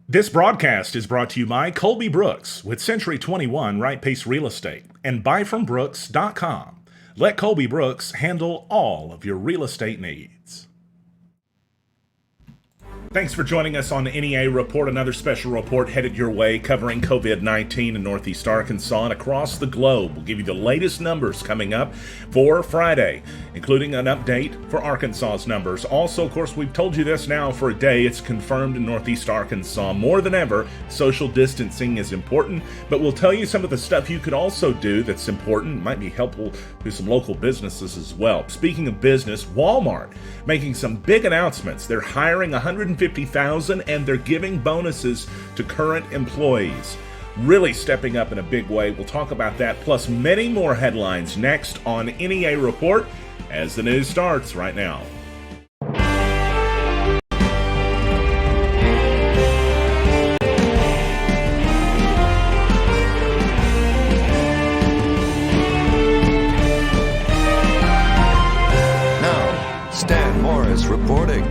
This broadcast is brought to you by Colby Brooks with Century 21 Right Pace Real Estate and buyfrombrooks.com. Let Colby Brooks handle all of your real estate needs. Thanks for joining us on the NEA Report, another special report headed your way covering COVID-19 in Northeast Arkansas and across the globe. We'll give you the latest numbers coming up for Friday, including an update for Arkansas's numbers. Also, of course, we've told you this now for a day. It's confirmed in Northeast Arkansas. More than ever, social distancing is important, but we'll tell you some of the stuff you could also do that's important. Might be helpful to some local businesses as well. Speaking of business, Walmart making some big announcements. They're hiring 150,000 and they're giving bonuses to current employees. Really stepping up in a big way. We'll talk about that, plus many more headlines next on NEA Report as the news starts right now. Now, Stan Morris reporting.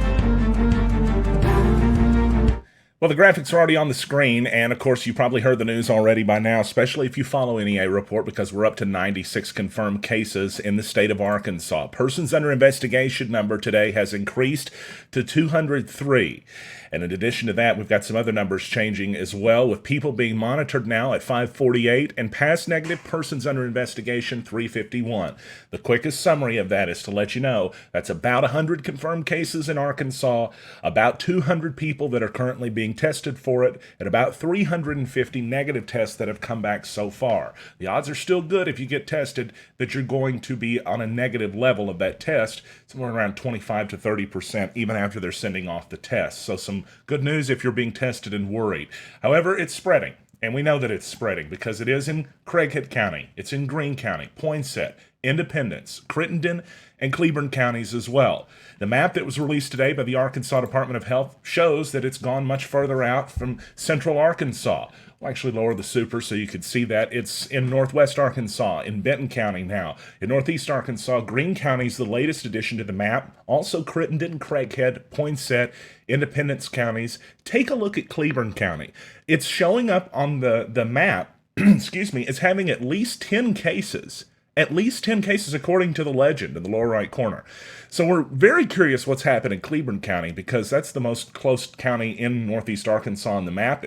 Well, the graphics are already on the screen, and of course, you probably heard the news already by now, especially if you follow NEA Report, because we're up to 96 confirmed cases in the state of Arkansas. Persons under investigation number today has increased to 203. And in addition to that, we've got some other numbers changing as well, with people being monitored now at 548 and past negative persons under investigation 351. The quickest summary of that is to let you know that's about 100 confirmed cases in Arkansas, about 200 people that are currently being tested for it, and about 350 negative tests that have come back so far. The odds are still good if you get tested that you're going to be on a negative level of that test, somewhere around 25 to 30%, even after they're sending off the test. So some good news if you're being tested and worried. However, it's spreading. And we know that it's spreading because it is in Craighead County, it's in Greene County, Poinsett, Independence, Crittenden, and Cleburne counties as well. The map that was released today by the Arkansas Department of Health shows that it's gone much further out from central Arkansas. We'll actually lower the super so you can see that. It's in northwest Arkansas, in Benton County now. In northeast Arkansas, Greene County is the latest addition to the map. Also Crittenden, Craighead, Poinsett, Independence counties. Take a look at Cleburne County. It's showing up on the map, excuse me, as having at least 10 cases. At least 10 cases according to the legend in the lower right corner. So we're very curious what's happened in Cleburne County because that's the most close county in northeast Arkansas on the map,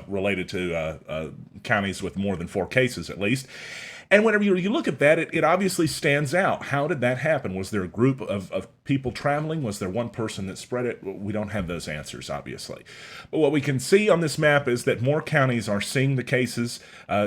related to counties with more than 4 cases at least. And whenever you look at that, it obviously stands out. How did that happen? Was there a group of people traveling? Was there one person that spread it? We don't have those answers, obviously. But what we can see on this map is that more counties are seeing the cases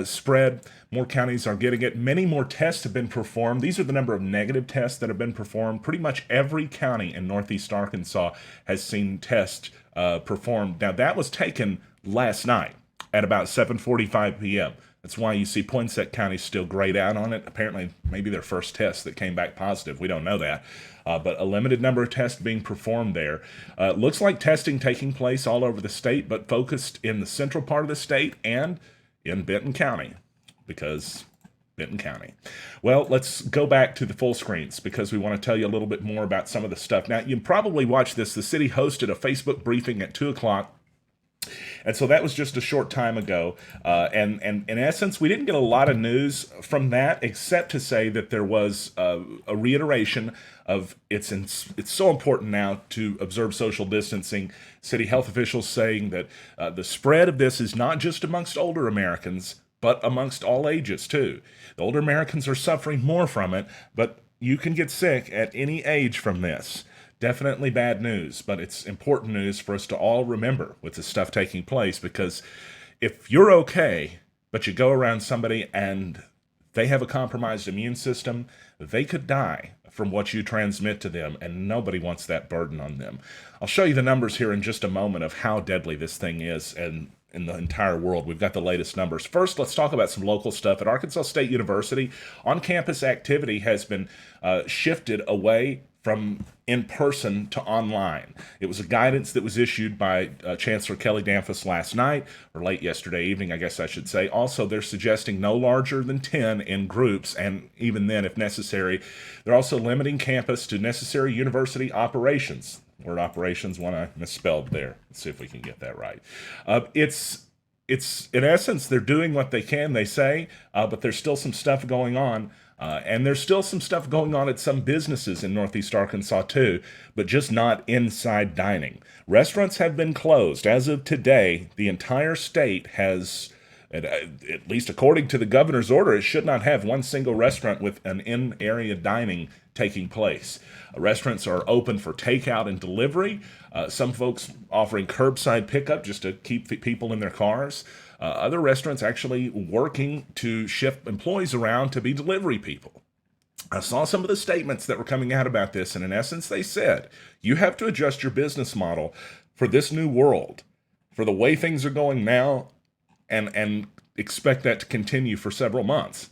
spread. More counties are getting it. Many more tests have been performed. These are the number of negative tests that have been performed. Pretty much every county in northeast Arkansas has seen tests performed. Now, that was taken last night at about 7:45 p.m. That's why you see Poinsett County still grayed out on it. Apparently, maybe their first test that came back positive. We don't know that. But a limited number of tests being performed there. Looks like testing taking place all over the state, but focused in the central part of the state and in Benton County, because Benton County. Well, let's go back to the full screens because we want to tell you a little bit more about some of the stuff. Now, you probably watched this. The city hosted a Facebook briefing at 2 o'clock. And so that was just a short time ago. And in essence, we didn't get a lot of news from that, except to say that there was a reiteration of it's so important now to observe social distancing. City health officials saying that the spread of this is not just amongst older Americans, but amongst all ages too. The older Americans are suffering more from it, but you can get sick at any age from this. Definitely bad news, but it's important news for us to all remember with this stuff taking place, because if you're okay, but you go around somebody and they have a compromised immune system, they could die from what you transmit to them, and nobody wants that burden on them. I'll show you the numbers here in just a moment of how deadly this thing is, and in the entire world. We've got the latest numbers. First, let's talk about some local stuff. At Arkansas State University, on-campus activity has been shifted away from in-person to online. It was a guidance that was issued by Chancellor Kelly Danfus last night, or late yesterday evening, I guess I should say. Also, they're suggesting no larger than 10 in groups, and even then, if necessary. They're also limiting campus to necessary university operations. Word operations, one I misspelled there. Let's see if we can get that right. It's in essence they're doing what they can, they say, but there's still some stuff going on. And there's still some stuff going on at some businesses in Northeast Arkansas too, but just not inside dining. Restaurants have been closed. As of today, the entire state has, at least according to the governor's order, it should not have one single restaurant with an in-area dining taking place. Restaurants are open for takeout and delivery. Some folks offering curbside pickup just to keep people in their cars. Other restaurants actually working to shift employees around to be delivery people. I saw some of the statements that were coming out about this, and in essence, they said, you have to adjust your business model for this new world, for the way things are going now, and expect that to continue for several months.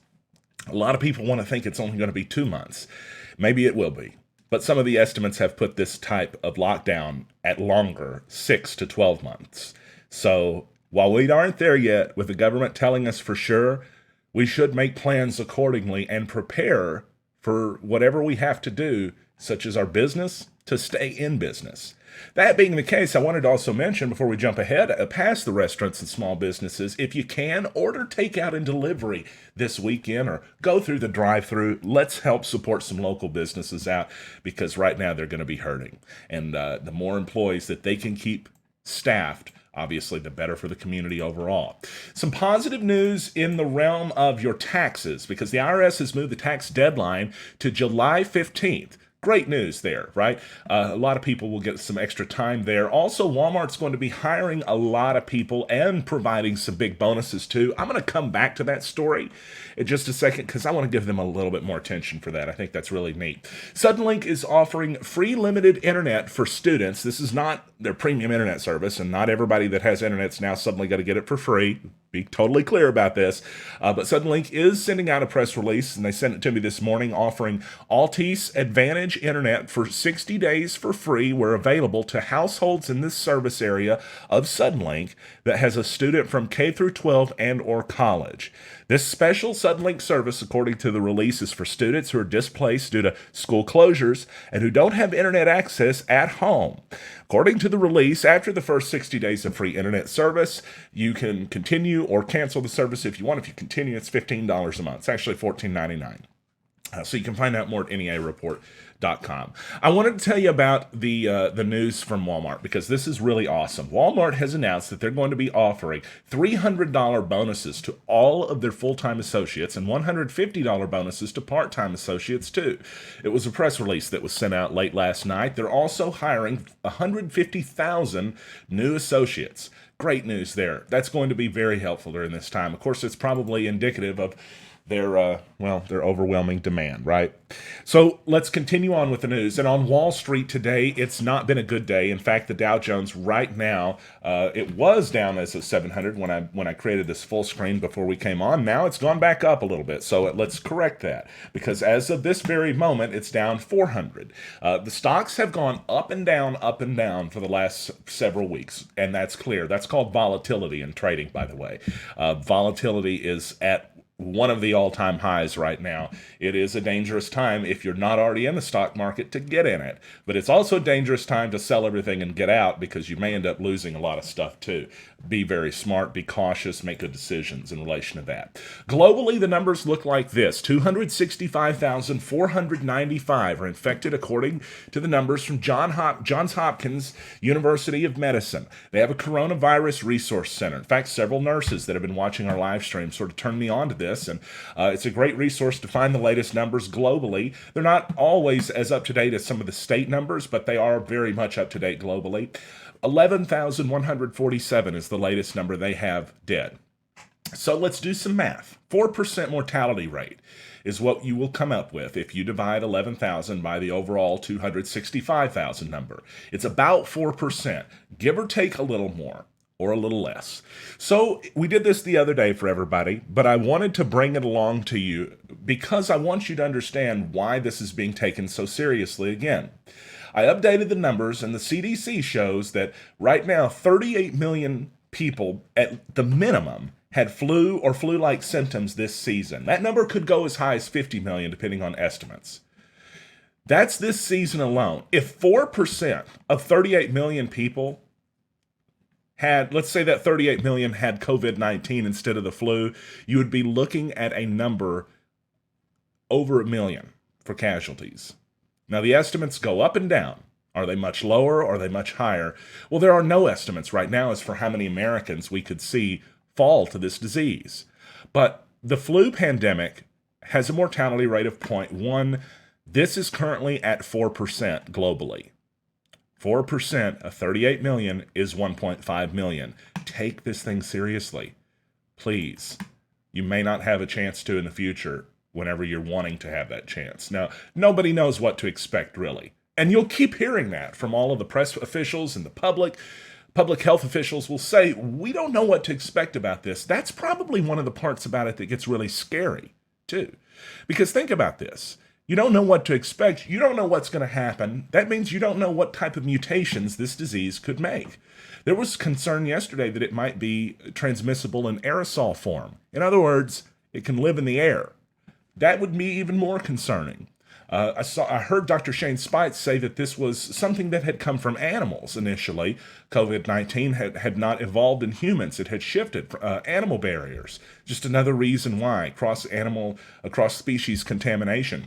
A lot of people want to think it's only going to be 2 months. Maybe it will be. But some of the estimates have put this type of lockdown at longer, 6 to 12 months. So while we aren't there yet with the government telling us for sure, we should make plans accordingly and prepare for whatever we have to do, such as our business, to stay in business. That being the case, I wanted to also mention before we jump ahead, past the restaurants and small businesses, if you can, order takeout and delivery this weekend or go through the drive-thru. Let's help support some local businesses out because right now they're going to be hurting. And the more employees that they can keep staffed, obviously, the better for the community overall. Some positive news in the realm of your taxes because the IRS has moved the tax deadline to July 15th. Great news there, right? A lot of people will get some extra time there. Also, Walmart's going to be hiring a lot of people and providing some big bonuses too. I'm going to come back to that story in just a second because I want to give them a little bit more attention for that. I think that's really neat. Suddenlink is offering free limited internet for students. This is not their premium internet service, and not everybody that has internet's now suddenly got to get it for free. Be totally clear about this. But Suddenlink is sending out a press release, and they sent it to me this morning, offering Altice Advantage Internet for 60 days for free where available to households in this service area of Suddenlink that has a student from K through 12 and or college. This special Suddenlink service, according to the release, is for students who are displaced due to school closures and who don't have internet access at home. According to the release, after the first 60 days of free internet service, you can continue or cancel the service if you want. If you continue, it's $15 a month. It's actually $14.99. So you can find out more at neareport.com. I wanted to tell you about the news from Walmart because this is really awesome. Walmart has announced that they're going to be offering $300 bonuses to all of their full-time associates and $150 bonuses to part-time associates too. It was a press release that was sent out late last night. They're also hiring 150,000 new associates. Great news there. That's going to be very helpful during this time. Of course, it's probably indicative of their overwhelming demand, right? So let's continue on with the news. And on Wall Street today, it's not been a good day. In fact, the Dow Jones right now, it was down as of 700 when I created this full screen before we came on. Now it's gone back up a little bit. So let's correct that because as of this very moment, it's down 400. The stocks have gone up and down for the last several weeks. And that's clear. That's called volatility in trading, by the way. Volatility is at one of the all-time highs right now. It is a dangerous time if you're not already in the stock market to get in it. But it's also a dangerous time to sell everything and get out because you may end up losing a lot of stuff too. Be very smart, be cautious, make good decisions in relation to that. Globally, the numbers look like this. 265,495 are infected according to the numbers from Johns Hopkins University of Medicine. They have a coronavirus resource center. In fact, several nurses that have been watching our live stream sort of turned me on to this, and it's a great resource to find the latest numbers globally. They're not always as up-to-date as some of the state numbers, but they are very much up-to-date globally. 11,147 is the latest number they have dead. So let's do some math. 4% mortality rate is what you will come up with if you divide 11,000 by the overall 265,000 number. It's about 4%, give or take a little more or a little less. So we did this the other day for everybody, but I wanted to bring it along to you because I want you to understand why this is being taken so seriously again. I updated the numbers, and the CDC shows that right now 38 million people at the minimum had flu or flu-like symptoms this season. That number could go as high as 50 million, depending on estimates. That's this season alone. If 4% of 38 million people had, let's say that 38 million had COVID 19 instead of the flu, you would be looking at a number over a million for casualties. Now, the estimates go up and down. Are they much lower? Are they much higher? Well, there are no estimates right now as for how many Americans we could see fall to this disease. But the flu pandemic has a mortality rate of 0.1. This is currently at 4% globally. 4% of 38 million is 1.5 million. Take this thing seriously. Please. You may not have a chance to in the future whenever you're wanting to have that chance. Now, nobody knows what to expect, really. And you'll keep hearing that from all of the press officials and the public. Public health officials will say, we don't know what to expect about this. That's probably one of the parts about it that gets really scary, too. Because think about this. You don't know what to expect. You don't know what's going to happen. That means you don't know what type of mutations this disease could make. There was concern yesterday that it might be transmissible in aerosol form. In other words, it can live in the air. That would be even more concerning. I heard Dr. Shane Spites say that this was something that had come from animals initially. COVID-19 had not evolved in humans. It had shifted animal barriers. Just another reason why across species contamination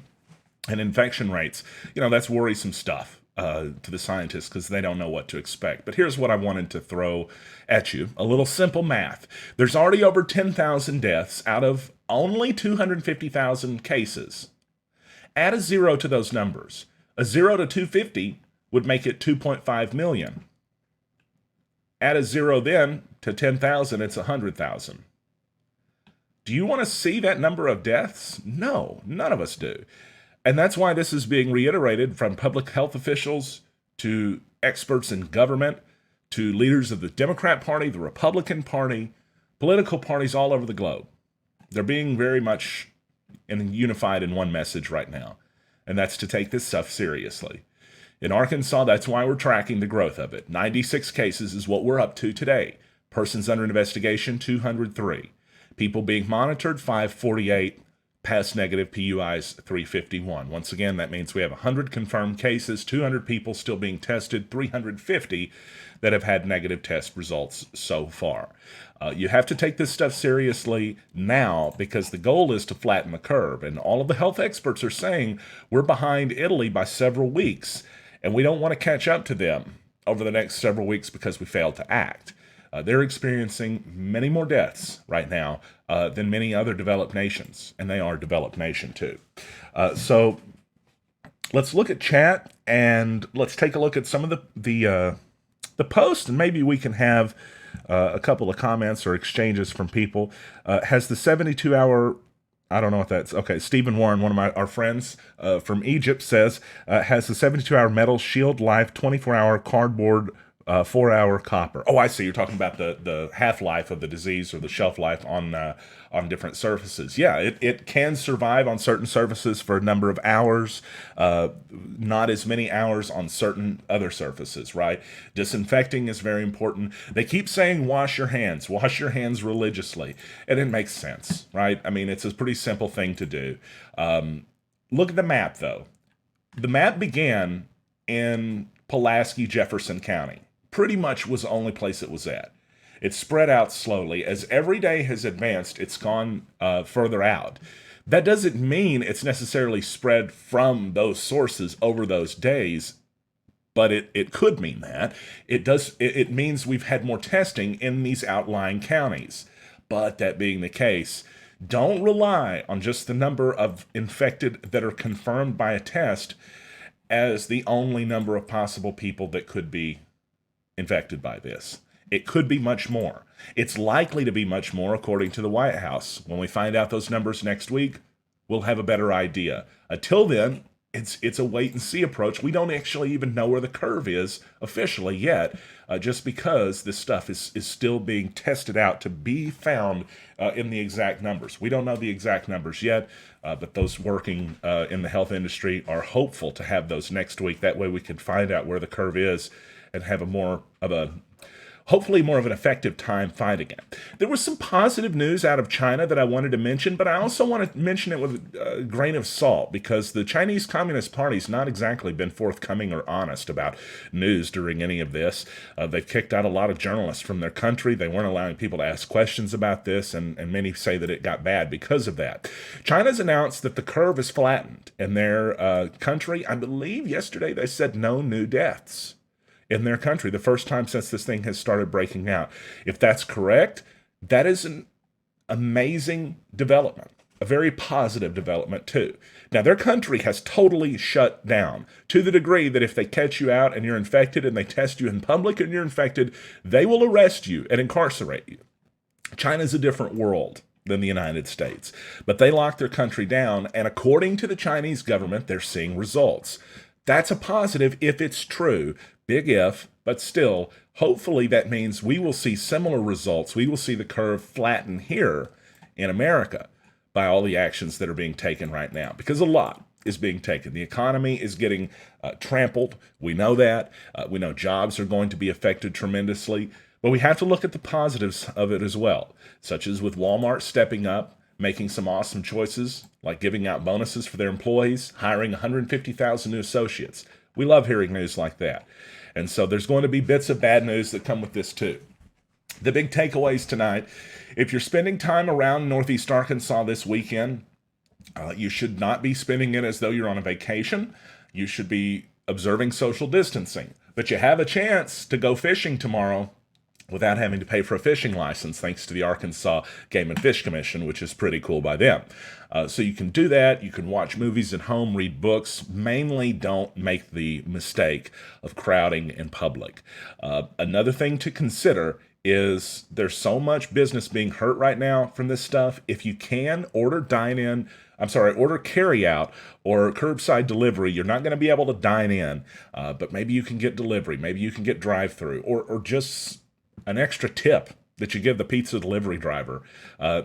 and infection rates. That's worrisome stuff to the scientists because they don't know what to expect. But here's what I wanted to throw at you. A little simple math. There's already over 10,000 deaths out of only 250,000 cases. Add a zero to those numbers. A 0 to 250 would make it 2.5 million. Add a zero then to 10,000, it's 100,000. Do you want to see that number of deaths? No, none of us do. And that's why this is being reiterated from public health officials to experts in government to leaders of the Democrat Party, the Republican Party, political parties all over the globe. They're being very much unified in one message right now, and that's to take this stuff seriously. In Arkansas, that's why we're tracking the growth of it. 96 cases is what we're up to today. Persons under investigation, 203. People being monitored, 548. Past negative PUIs, 351. Once again, that means we have 100 confirmed cases, 200 people still being tested, 350 that have had negative test results so far. You have to take this stuff seriously now because the goal is to flatten the curve. And all of the health experts are saying we're behind Italy by several weeks, and we don't want to catch up to them over the next several weeks because we failed to act. They're experiencing many more deaths right now than many other developed nations, and they are a developed nation too. So let's look at chat and let's take a look at some of the posts, and maybe we can have a couple of comments or exchanges from people. Has the 72-hour I don't know what that's. Okay, Stephen Warren, one of our friends from Egypt, says, has the 72-hour metal shield life, 24-hour cardboard, 4-hour copper. Oh, I see. You're talking about the half-life of the disease or the shelf life on different surfaces. Yeah, it can survive on certain surfaces for a number of hours, not as many hours on certain other surfaces, right? Disinfecting is very important. They keep saying wash your hands religiously, and it makes sense, right? I mean, it's a pretty simple thing to do. Look at the map, though. The map began in Pulaski, Jefferson County. Pretty much was the only place it was at. It spread out slowly. As every day has advanced, it's gone further out. That doesn't mean it's necessarily spread from those sources over those days, but it could mean that. It means we've had more testing in these outlying counties. But that being the case, don't rely on just the number of infected that are confirmed by a test as the only number of possible people that could be infected by this. It could be much more. It's likely to be much more, according to the White House. When we find out those numbers next week, we'll have a better idea. Until then, it's a wait-and-see approach. We don't actually even know where the curve is officially yet, just because this stuff is still being tested out to be found in the exact numbers. We don't know the exact numbers yet, but those working in the health industry are hopeful to have those next week. That way we can find out where the curve is and have a more of a hopefully more of an effective time fighting it. There was some positive news out of China that I wanted to mention, but I also want to mention it with a grain of salt because the Chinese Communist Party's not exactly been forthcoming or honest about news during any of this. They've kicked out a lot of journalists from their country. They weren't allowing people to ask questions about this, and many say that it got bad because of that. China's announced that the curve is flattened in their country. I believe yesterday they said no new deaths in their country, the first time since this thing has started breaking out. If that's correct, that is an amazing development, a very positive development too. Now, their country has totally shut down to the degree that if they catch you out and you're infected and they test you in public and you're infected, they will arrest you and incarcerate you. China's a different world than the United States, but they locked their country down, and according to the Chinese government, they're seeing results. That's a positive if it's true. Big if, but still, hopefully that means we will see similar results. We will see the curve flatten here in America by all the actions that are being taken right now, because a lot is being taken. The economy is getting trampled. We know that. We know jobs are going to be affected tremendously, but we have to look at the positives of it as well, such as with Walmart stepping up, making some awesome choices, like giving out bonuses for their employees, hiring 150,000 new associates. We love hearing news like that. And so there's going to be bits of bad news that come with this too. The big takeaways tonight, if you're spending time around Northeast Arkansas this weekend, you should not be spending it as though you're on a vacation. You should be observing social distancing. But you have a chance to go fishing tomorrow without having to pay for a fishing license, thanks to the Arkansas Game and Fish Commission, which is pretty cool by them. So you can do that. You can watch movies at home, read books. Mainly don't make the mistake of crowding in public. Another thing to consider is there's so much business being hurt right now from this stuff. If you can, order carry out or curbside delivery. You're not going to be able to dine in, but maybe you can get delivery. Maybe you can get drive-through or just an extra tip that you give the pizza delivery driver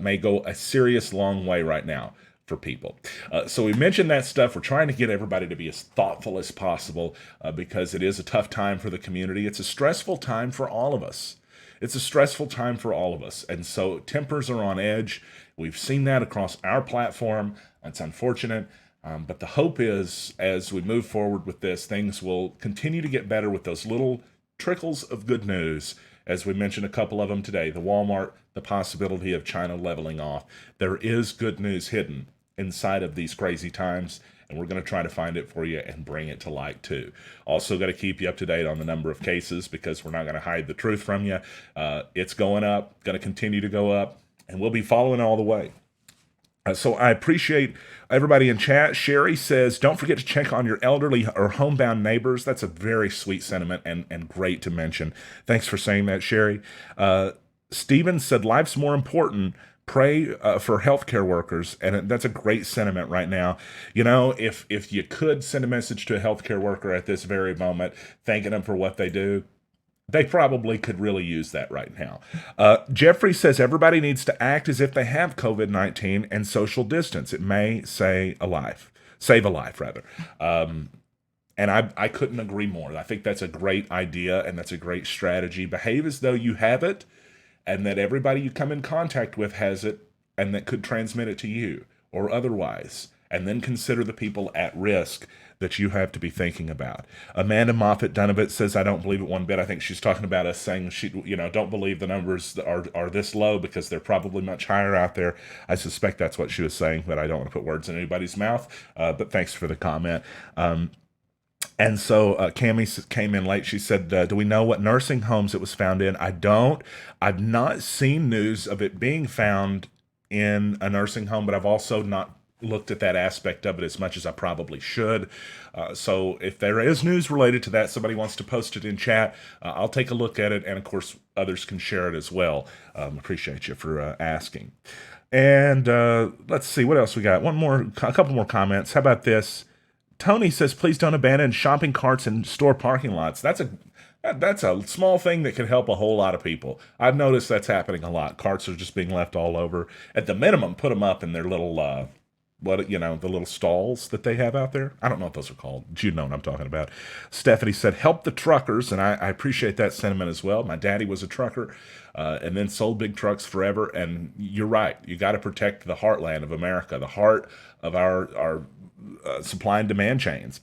may go a serious long way right now for people. So we mentioned that stuff. We're trying to get everybody to be as thoughtful as possible because it is a tough time for the community. It's a stressful time for all of us. It's a stressful time for all of us. And so tempers are on edge. We've seen that across our platform. It's unfortunate. But the hope is, as we move forward with this, things will continue to get better with those little trickles of good news. As we mentioned a couple of them today, the Walmart, the possibility of China leveling off. There is good news hidden inside of these crazy times, and we're going to try to find it for you and bring it to light too. Also got to keep you up to date on the number of cases because we're not going to hide the truth from you. It's going up, going to continue to go up, and we'll be following all the way. So I appreciate everybody in chat. Sherry says, don't forget to check on your elderly or homebound neighbors. That's a very sweet sentiment and great to mention. Thanks for saying that, Sherry. Steven said, life's more important. Pray for healthcare workers. And that's a great sentiment right now. You know, if you could send a message to a healthcare worker at this very moment, thanking them for what they do, they probably could really use that right now. Jeffrey says everybody needs to act as if they have COVID-19 and social distance. It may save a life. And I couldn't agree more. I think that's a great idea and that's a great strategy. Behave as though you have it and that everybody you come in contact with has it and that could transmit it to you or otherwise. And then consider the people at risk that you have to be thinking about. Amanda Moffat Dunovit says, I don't believe it one bit. I think she's talking about us saying, don't believe the numbers are this low because they're probably much higher out there. I suspect that's what she was saying, but I don't want to put words in anybody's mouth. But thanks for the comment. And so Cammie came in late. She said, do we know what nursing homes it was found in? I don't. I've not seen news of it being found in a nursing home, but I've also not looked at that aspect of it as much as I probably should. So if there is news related to that, somebody wants to post it in chat, I'll take a look at it. And of course, others can share it as well. Appreciate you for asking. And let's see what else we got. A couple more comments. How about this? Tony says, please don't abandon shopping carts in store parking lots. That's a small thing that could help a whole lot of people. I've noticed that's happening a lot. Carts are just being left all over. At the minimum, put them up in their little the little stalls that they have out there. I don't know what those are called. You know what I'm talking about. Stephanie said, help the truckers, and I appreciate that sentiment as well. My daddy was a trucker and then sold big trucks forever, and you're right. You got to protect the heartland of America, the heart of our supply and demand chains.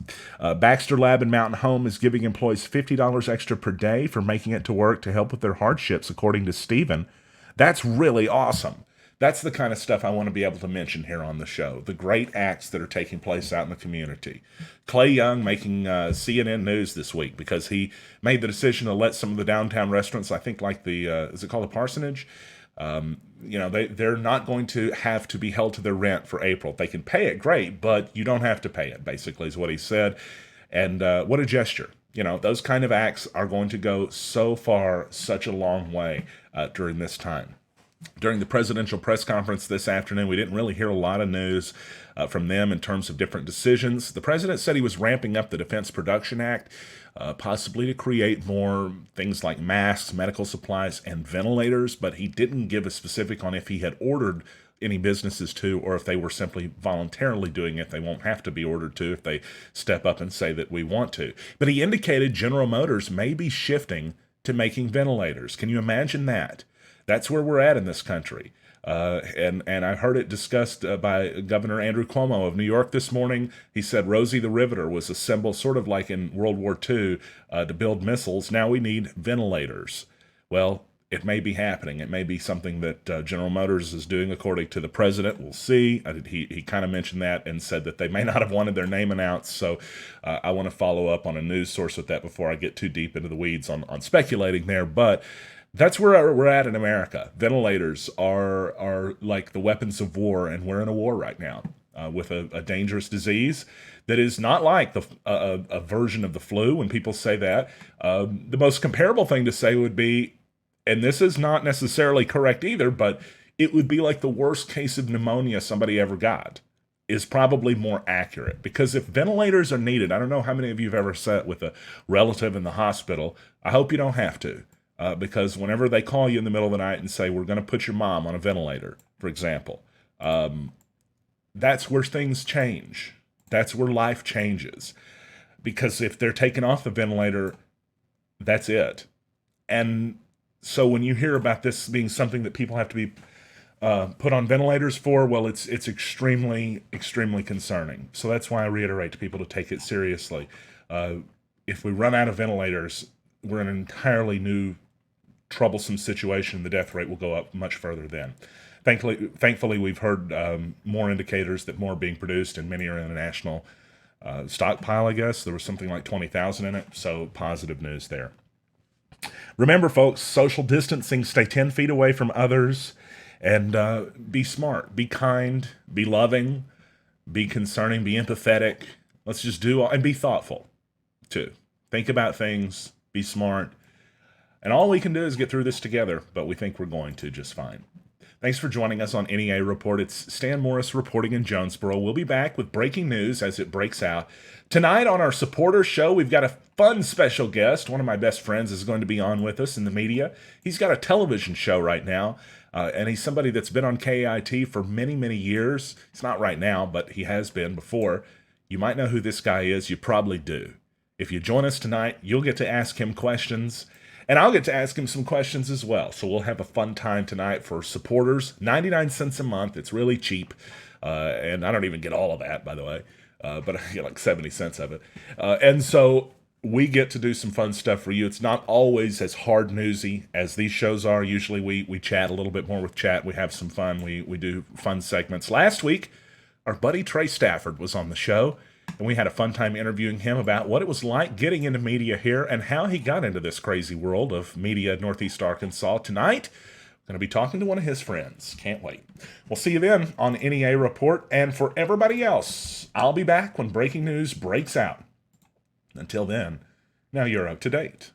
Baxter Lab in Mountain Home is giving employees $50 extra per day for making it to work to help with their hardships, according to Stephen. That's really awesome. That's the kind of stuff I want to be able to mention here on the show. The great acts that are taking place out in the community. Clay Young making CNN News this week because he made the decision to let some of the downtown restaurants, I think like is it called the Parsonage? They're not going to have to be held to their rent for April. If they can pay it, great, but you don't have to pay it, basically, is what he said. And what a gesture. Those kind of acts are going to go so far, such a long way during this time. During the presidential press conference this afternoon, we didn't really hear a lot of news from them in terms of different decisions. The president said he was ramping up the Defense Production Act, possibly to create more things like masks, medical supplies, and ventilators, but he didn't give a specific on if he had ordered any businesses to, or if they were simply voluntarily doing it. They won't have to be ordered to if they step up and say that we want to. But he indicated General Motors may be shifting to making ventilators. Can you imagine that? That's where we're at in this country. And I heard it discussed by Governor Andrew Cuomo of New York this morning. He said Rosie the Riveter was assembled sort of like in World War II to build missiles. Now we need ventilators. Well, it may be happening. It may be something that General Motors is doing, according to the president. We'll see. He kind of mentioned that and said that they may not have wanted their name announced. So I want to follow up on a news source with that before I get too deep into the weeds on speculating there. But that's where we're at in America. Ventilators are like the weapons of war, and we're in a war right now with a dangerous disease that is not like a version of the flu. When people say that, the most comparable thing to say would be, and this is not necessarily correct either, but it would be like the worst case of pneumonia somebody ever got is probably more accurate. Because if ventilators are needed, I don't know how many of you have ever sat with a relative in the hospital. I hope you don't have to. Because whenever they call you in the middle of the night and say, we're going to put your mom on a ventilator, for example, that's where things change. That's where life changes. Because if they're taken off the ventilator, that's it. And so when you hear about this being something that people have to be put on ventilators for, well, it's extremely, extremely concerning. So that's why I reiterate to people to take it seriously. If we run out of ventilators, we're in an entirely new troublesome situation. The death rate will go up much further then. Thankfully, we've heard more indicators that more are being produced, and many are in a national stockpile, I guess. There was something like 20,000 in it, so positive news there. Remember, folks, social distancing, stay 10 feet away from others, and be smart, be kind, be loving, be concerning, be empathetic. Let's just and be thoughtful, too. Think about things, be smart. And all we can do is get through this together, but we think we're going to just fine. Thanks for joining us on NEA Report. It's Stan Morris reporting in Jonesboro. We'll be back with breaking news as it breaks out. Tonight on our supporters show, we've got a fun special guest. One of my best friends is going to be on with us in the media. He's got a television show right now, and he's somebody that's been on KIT for many, many years. He's not right now, but he has been before. You might know who this guy is. You probably do. If you join us tonight, you'll get to ask him questions, and I'll get to ask him some questions as well. So we'll have a fun time tonight for supporters. 99 cents a month. It's really cheap, and I don't even get all of that, by the way, but I get like 70 cents of it. And so we get to do some fun stuff for you. It's not always as hard newsy as these shows are. Usually we chat a little bit more with chat. We have some fun. We do fun segments. Last week, our buddy Trey Stafford was on the show, and we had a fun time interviewing him about what it was like getting into media here and how he got into this crazy world of media in Northeast Arkansas. Tonight, I'm going to be talking to one of his friends. Can't wait. We'll see you then on NEA Report. And for everybody else, I'll be back when breaking news breaks out. Until then, now you're up to date.